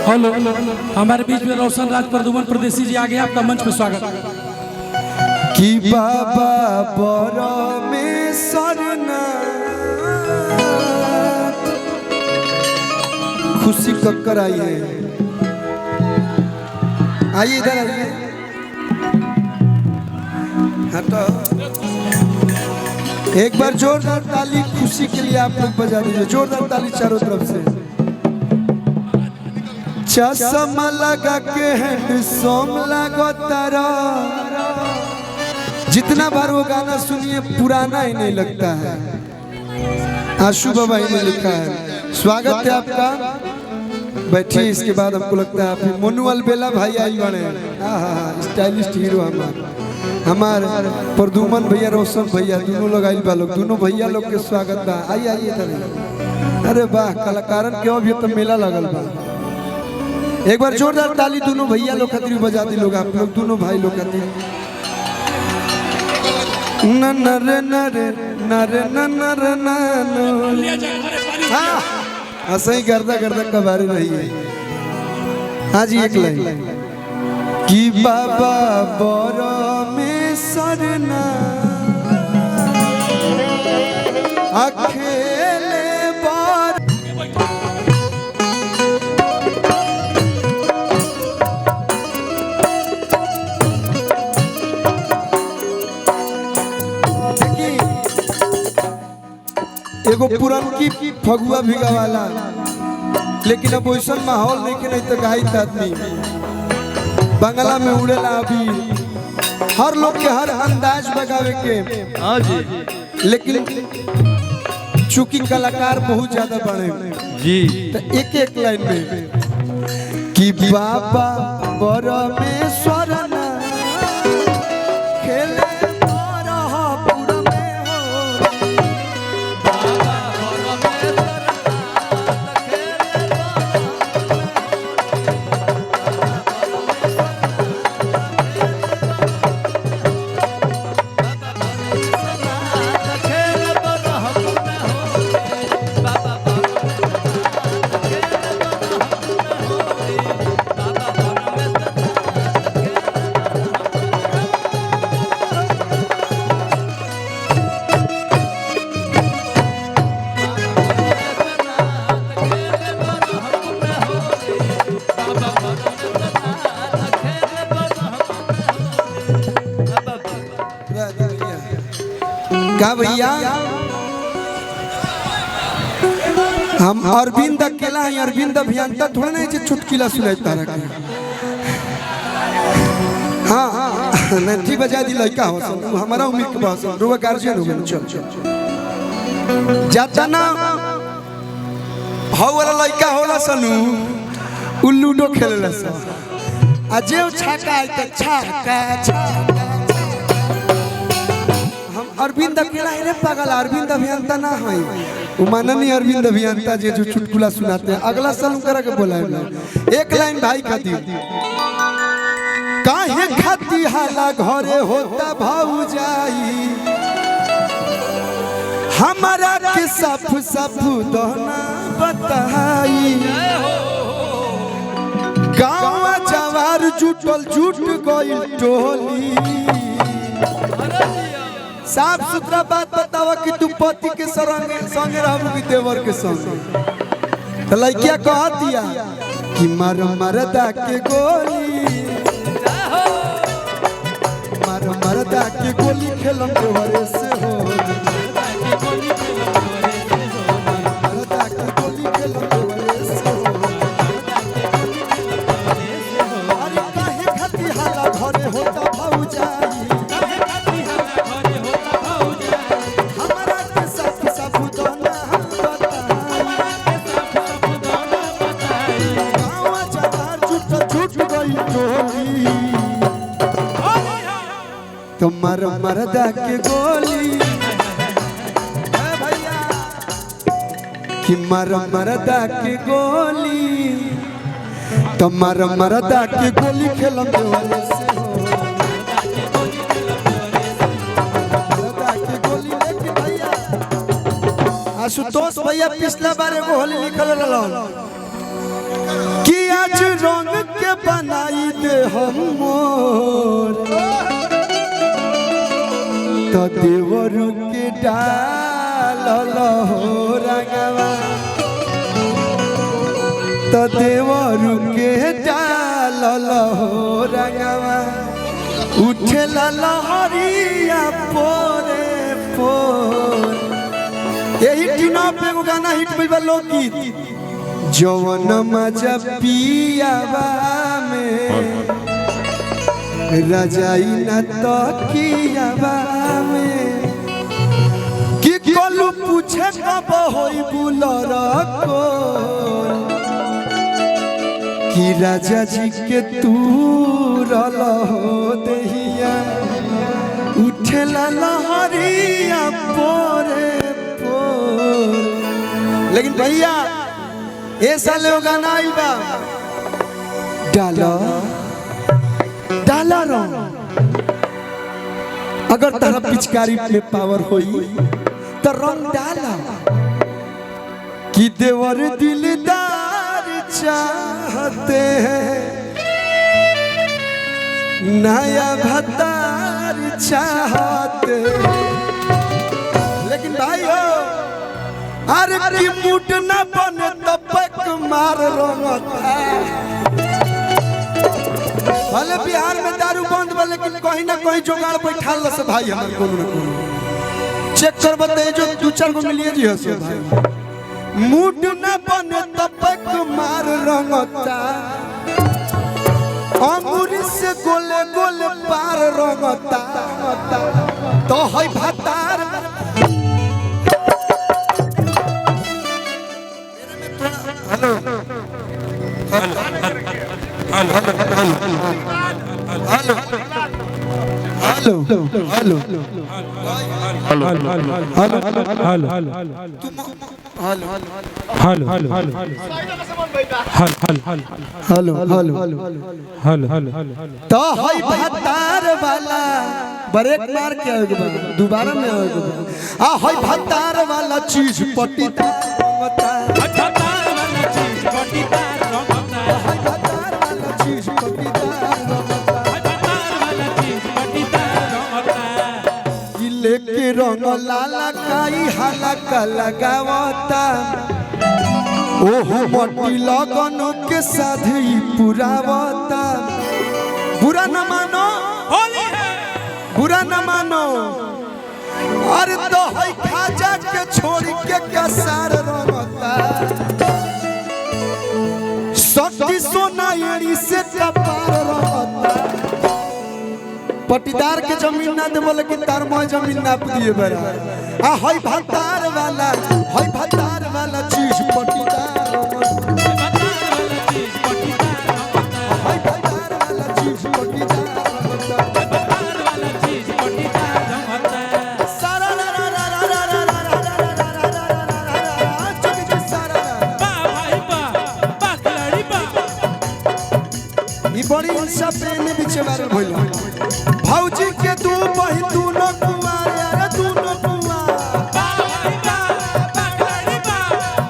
Hello, हमारे बीच में रोशन राज प्रदुमन परदेसी जी आगे आपका मंच पे स्वागत। कि बाबा परमेश्वरनाथ खुशी कक्कर आइए, आइए इधर आइए। हाँ तो एक बार जोरदार ताली खुशी के लिए आप लोग बजा दीजिए, जोरदार ताली चारों तरफ से। चश्मा लगा के हैंडसम लगो तारा, जितना बार वो गाना सुनिए पुराना ही नहीं लगता है। आशु बाबा ने लिखा है। स्वागत है आपका, बैठिए। इसके बाद हमको लगता है आप मोनू अलबेला भाई आई बने, स्टाइलिस्ट हीरो हमारे प्रदुमन भैया, रोशन भैया, दोनों लोग आइल बा लोग, दोनों भैया लोग के स्वागत बा। आइए आइए इधर। अरे वाह, कलाकारन के अभी तो मेला लगल बा। एक बार जोरदार ताली दोनों भैया लोग खातिर बजा दी लोग, आप लोग दोनों भाई लोग खातिर। नरे नरे नरे नरे नानो, हाँ ऐसे ही गर्दा गर्दा कबारी रही है। हाँ जी, एक लाइन। कि बाबा परमेश्वरनाथ अकेले बार एगो पुरनकी फगुआ भिगा वाला, लेकिन अब वैसा माहौल नहीं तो गाई आदमी बंगला में उड़ेला। अभी हर लोग के हर अंदाज बगावे के, लेकिन चूंकि कलाकार बहुत ज्यादा बड़े जी, तो एक एक लाइन में कि बाबा परमेश्वरनाथ खेले क्या भैया। हम अरविंद अकेला है, अरविंद अभियंता थोड़ा नहीं जो चुटकिला सुनाता रहा। हाँ हाँ नंठी बजा दी लड़का हो सब हमारा उम्र के बस रुआ गार्जियन हो गए। चल चल जाता ना हाउ वाला लड़का होला सनु उ लूडो खेलेला सा अजे छाका आई त छाका छाका। अरविंद अकेला है रे पागल, अरविंद अभियंता ना है। माननीय अरविंद अभियंता जी जो चुटकुला सुनाते हैं, अगला साल करा के बोला एक लाइन भाई खाती। काहे खाती हाला घरे होता भौजाई, हमारा के साफ साफ दोना बताई। गाँव जवार जुटल जुट गई टोली, साफ सुथरा बात बतावा कि तू पति के संगे रहबू कि देवर के संगे। तो लड़किया कह दिया कि मारो मरदा के गोली, मारो मरदा के गोली खेलम देवरे से हो, मरदा के गोली खेलम देवरे से हो। अरे काहे खाती हाला घरे होता भौजाई, तो मर मरदा के गोली भैया, कि मर मरदा के गोली, तो मर मरदा के गोली खेलम देवरे से हो, मरदा के गोली। लेकिन भैया आशुतोष भैया पिछला बार एगो होली लिखल रहल कि आज रंग के बनाई दे हम मोर तो देवरू के डाल हो रंगवा तो देवरू के डाल हो रंगवा उठे लहरिया पोरे पोर। यही टीना पे एगो गाना हिट भइल बा लोकगीत जवन मजा पियावा में रजाई न तो कियावा में कि कोलू पूछे कब होई बुलर को कि राजा जी के तू रल हो दहिया उठे लहरिया पोरे पोर। लेकिन भैया ए साले वो गाना आई बा डाला डाला रंग अगर तारा पिचकारी में पावर होई तो रंग डाला कि देवर दिलदार चाहते हैं नया भतार चाहते हैं। लेकिन भाई हो अरे की मुट न बने तो पक मार रंगता। भले बिहार में दारू बंद बा लेकिन कहीं ना कहीं जुगाड़ बैठा ल से भाई हमारे कोनो न कोनो चेक कर बताए जो दो चार गो मिलिए जी हसो भाई मुट न बने तो पक मार रंगता अंगूरी से गोले गोले पार रंगता तो है भतार हेलो हेलो हेलो हेलो तो है भतार वाला ब्रेक मार के दोबारा में आ है भतार वाला चीज पट्टीदार लेके रंग लाला काई हलका लगावता ओहो मट्टी लगन के साथ ही पुरावता। बुरा न मानो होली है बुरा न मानो अरे तो है खाजा के छोड़ के कसार रंगता शक्ति सोना एड़ी से कपार रंगता। पट्टीदार के जमीन ना दे बोले कि तार मोय जमीन नाप दिए बरा आ हई भतार वाला चीज पट्टीदार हई भतार वाला चीज पट्टीदार सारा रा रा रा रा रा रा सारा बा भाई बा खिलाड़ी बा ई बड़ी इंसाफ पे ने पीछे बार भइल भौजी के दू बही दोनों कुआर अरे दोनों कुआर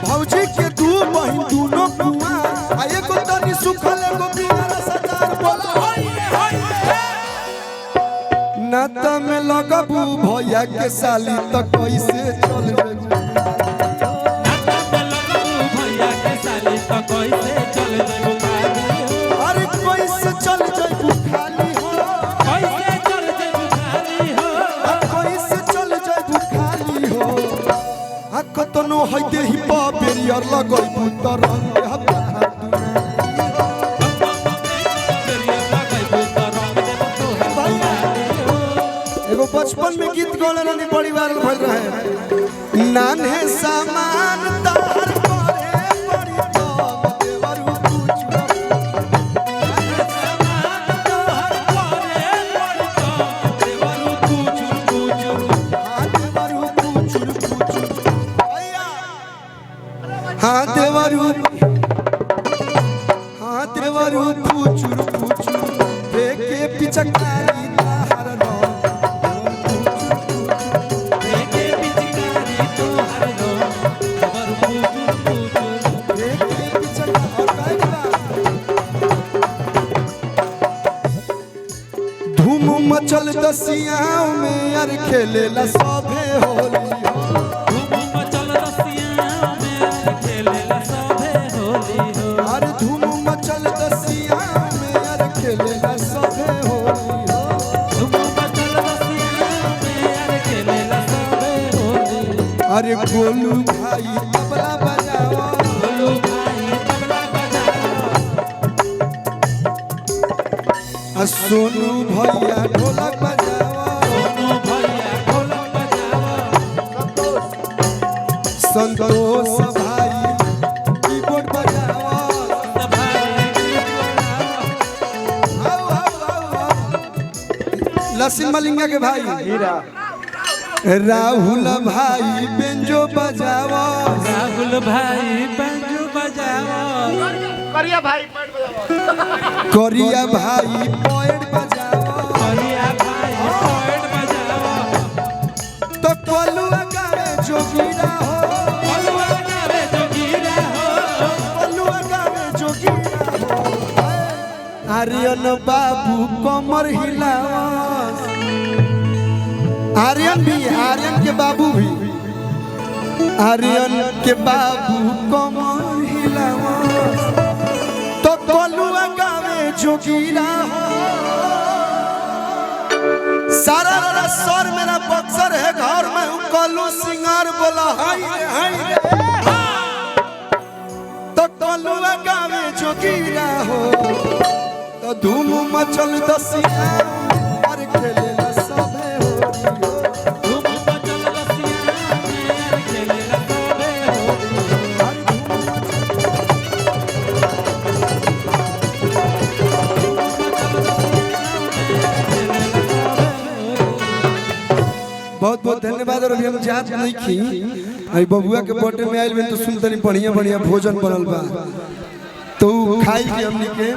भौजी के दू बही दोनों कुआर आ एगो तनी सुखल एगो बिना सदार बोला ना त में लगबू भैया के साली त कैसे चल जेबू अरे कैसे चल जेबू खाली हो कतनो है देही बेरियर लगैबू त रंग एगो बचपन में गीत गौले रहनी बड़ी बार भइल रहे नान्हे सामान तार करे बड़ी तो देवरू पूछ हाँ देवरू पूछुर देखे पिचकारी तार नो देखे पिचकारी तोहर नो देवरू पूछुर देखे पिचकारी और मचल दसियाओं में यार खेलेला सभे होली अरे धूम मचल दसियाओं में यार खेलेला सभे होली अरे गोलू भाई तबला बजावा सोनू भैया ढोलक बजावा संतोष भाई कीबोर्ड बजावा लसीन मलिंगा के भाई राहुल भाई बेंजो बजावा करिया भाई करिया भाई पॉइंट बजावा तो कोलुआ गावे जोगीरा हो कोलुआ गावे जोगीरा हो आर्यन बाबू कमर हिलावस आर्यन के बाबू भी आर्यन के बाबू कमर हिलावस तो कोलुआ गावे जोगीरा हो सारा सर मेरा बक्सर है घर में कोलू सिंगार बोला हाय रे तो कोलुआ गावे जोगीरा हो तो धूम मचल दसिया और खेलेला सभे बहुत बहुत धन्यवाद। और अभी हम जात नहीं खी अभी बबुआ के बर्थडे में आइल तो सुन तनी बढ़िया बढ़िया भोजन बनल बा तो खाई के हमनी के